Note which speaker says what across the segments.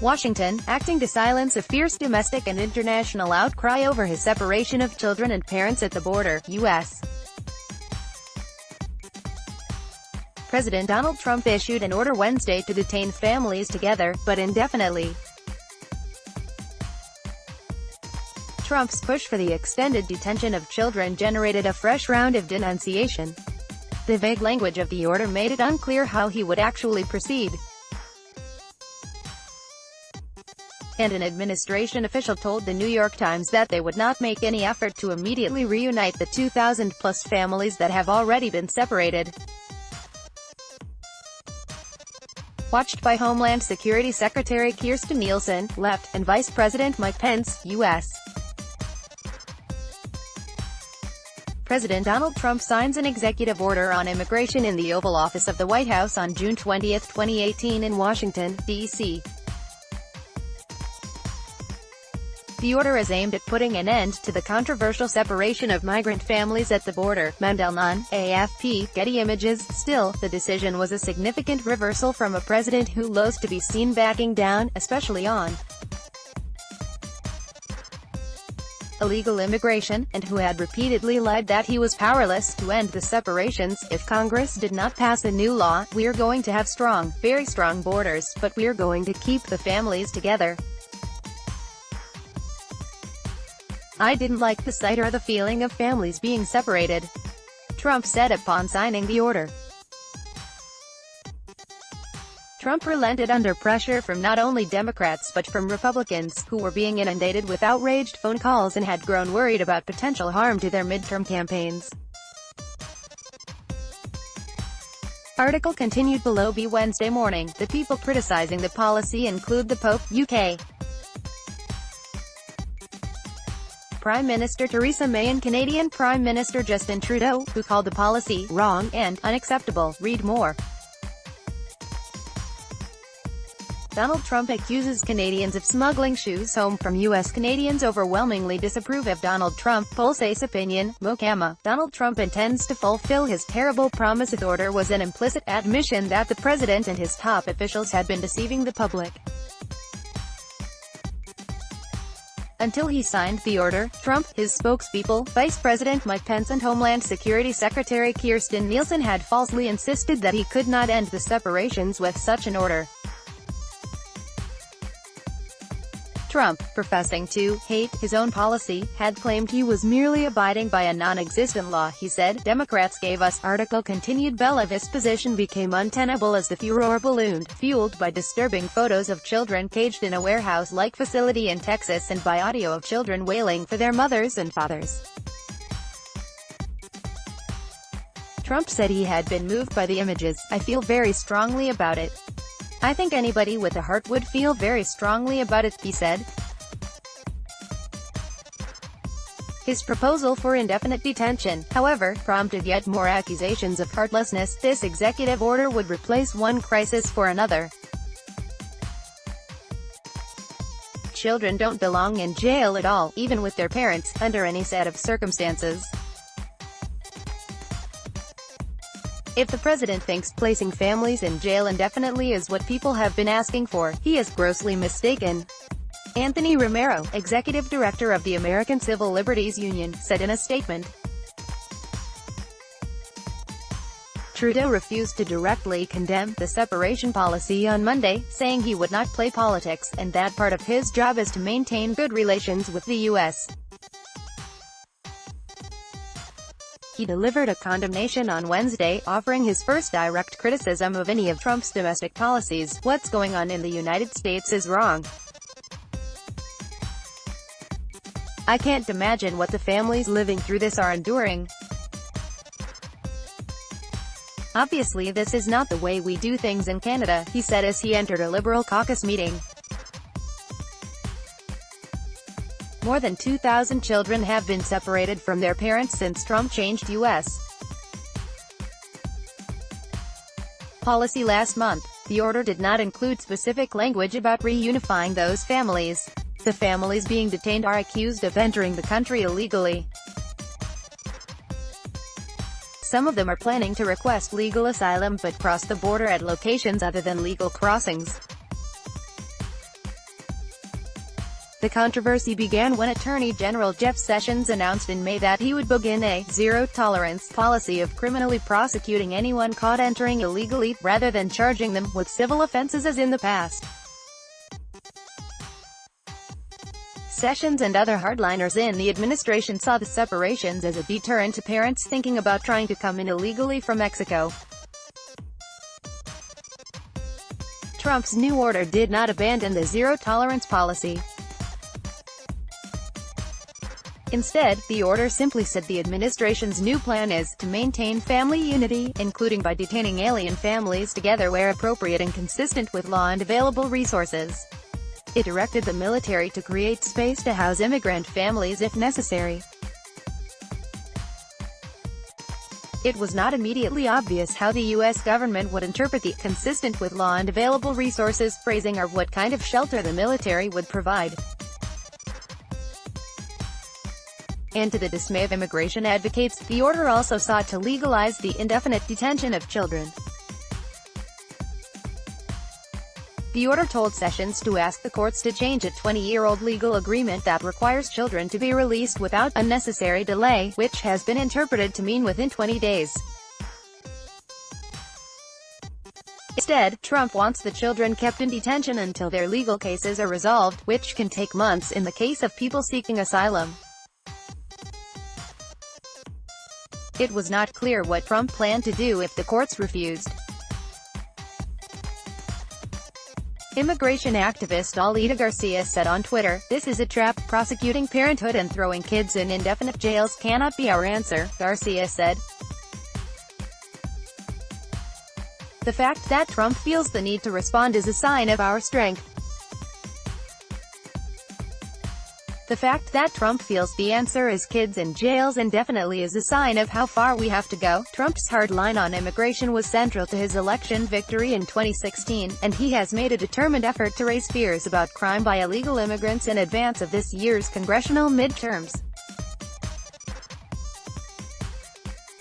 Speaker 1: Washington, acting to silence a fierce domestic and international outcry over his separation of children and parents at the border, U.S. President Donald Trump issued an order Wednesday to detain families together, but indefinitely. Trump's push for the extended detention of children generated a fresh round of denunciation. The vague language of the order made it unclear how he would actually proceed. And an administration official told the New York Times that they would not make any effort to immediately reunite the 2,000-plus families that have already been separated. Watched by Homeland Security Secretary Kirstjen Nielsen, left, and Vice President Mike Pence, U.S. President Donald Trump signs an executive order on immigration in the Oval Office of the White House on June 20, 2018 in Washington, D.C. The order is aimed at putting an end to the controversial separation of migrant families at the border. Mandelnon, AFP, Getty Images. Still, the decision was a significant reversal from a president who loathes to be seen backing down, especially on illegal immigration, and who had repeatedly lied that he was powerless to end the separations. If Congress did not pass a new law, we're going to have strong, very strong borders, but we're going to keep the families together. I didn't like the sight or the feeling of families being separated, Trump said upon signing the order. Trump relented under pressure from not only Democrats but from Republicans, who were being inundated with outraged phone calls and had grown worried about potential harm to their midterm campaigns. Article continued below. By Wednesday morning, the people criticizing the policy include the Pope, UK Prime Minister Theresa May and Canadian Prime Minister Justin Trudeau, who called the policy wrong and unacceptable. Read more. Donald Trump accuses Canadians of smuggling shoes home from U.S. Canadians overwhelmingly disapprove of Donald Trump. Pulse's opinion, Mokama. Donald Trump intends to fulfill his terrible promise. The order was an implicit admission that the president and his top officials had been deceiving the public. Until he signed the order, Trump, his spokespeople, Vice President Mike Pence and Homeland Security Secretary Kirstjen Nielsen had falsely insisted that he could not end the separations with such an order. Trump, professing to hate his own policy, had claimed he was merely abiding by a non-existent law. He said, "Democrats gave us." Article continued. Bella Vist's position became untenable as the furor ballooned, fueled by disturbing photos of children caged in a warehouse-like facility in Texas and by audio of children wailing for their mothers and fathers. Trump said he had been moved by the images. "I feel very strongly about it. I think anybody with a heart would feel very strongly about it," he said. His proposal for indefinite detention, however, prompted yet more accusations of heartlessness. This executive order would replace one crisis for another. Children don't belong in jail at all, even with their parents, under any set of circumstances. If the president thinks placing families in jail indefinitely is what people have been asking for, he is grossly mistaken. Anthony Romero, executive director of the American Civil Liberties Union, said in a statement. Trudeau refused to directly condemn the separation policy on Monday, saying he would not play politics, and that part of his job is to maintain good relations with the U.S. He delivered a condemnation on Wednesday, offering his first direct criticism of any of Trump's domestic policies. "What's going on in the United States is wrong. I can't imagine what the families living through this are enduring. Obviously this is not the way we do things in Canada," he said as he entered a Liberal caucus meeting. More than 2,000 children have been separated from their parents since Trump changed U.S. policy last month. The order did not include specific language about reunifying those families. The families being detained are accused of entering the country illegally. Some of them are planning to request legal asylum but cross the border at locations other than legal crossings. The controversy began when Attorney General Jeff Sessions announced in May that he would begin a zero-tolerance policy of criminally prosecuting anyone caught entering illegally, rather than charging them with civil offenses as in the past. Sessions and other hardliners in the administration saw the separations as a deterrent to parents thinking about trying to come in illegally from Mexico. Trump's new order did not abandon the zero-tolerance policy. Instead, the order simply said the administration's new plan is to maintain family unity, including by detaining alien families together where appropriate and consistent with law and available resources. It directed the military to create space to house immigrant families if necessary. It was not immediately obvious how the U.S. government would interpret the "consistent with law and available resources" phrasing or what kind of shelter the military would provide. And to the dismay of immigration advocates, the order also sought to legalize the indefinite detention of children. The order told Sessions to ask the courts to change a 20-year-old legal agreement that requires children to be released without unnecessary delay, which has been interpreted to mean within 20 days. Instead, Trump wants the children kept in detention until their legal cases are resolved, which can take months in the case of people seeking asylum. It was not clear what Trump planned to do if the courts refused. Immigration activist Alida Garcia said on Twitter, "This is a trap. Prosecuting parenthood and throwing kids in indefinite jails cannot be our answer," Garcia said. "The fact that Trump feels the need to respond is a sign of our strength. The fact that Trump feels the answer is kids in jails indefinitely is a sign of how far we have to go." Trump's hard line on immigration was central to his election victory in 2016, and he has made a determined effort to raise fears about crime by illegal immigrants in advance of this year's congressional midterms.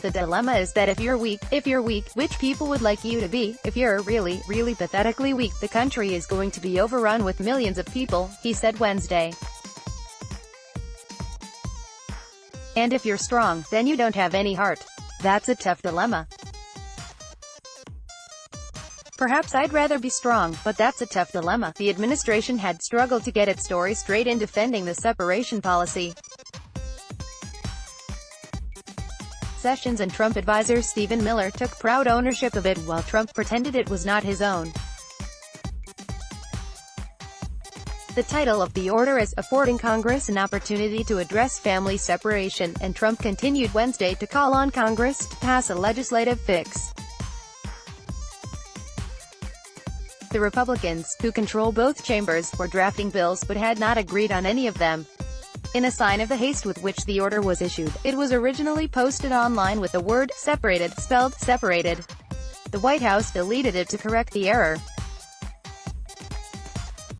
Speaker 1: The dilemma is that if you're weak, which people would like you to be, if you're really, really pathetically weak, the country is going to be overrun with millions of people, he said Wednesday. And if you're strong, then you don't have any heart. That's a tough dilemma. Perhaps I'd rather be strong, but that's a tough dilemma. The administration had struggled to get its story straight in defending the separation policy. Sessions and Trump advisor Stephen Miller took proud ownership of it, while Trump pretended it was not his own. The title of the order is "Affording Congress an Opportunity to Address Family Separation," and Trump continued Wednesday to call on Congress to pass a legislative fix. The Republicans, who control both chambers, were drafting bills but had not agreed on any of them. In a sign of the haste with which the order was issued, it was originally posted online with the word "separated" spelled "separated." The White House deleted it to correct the error.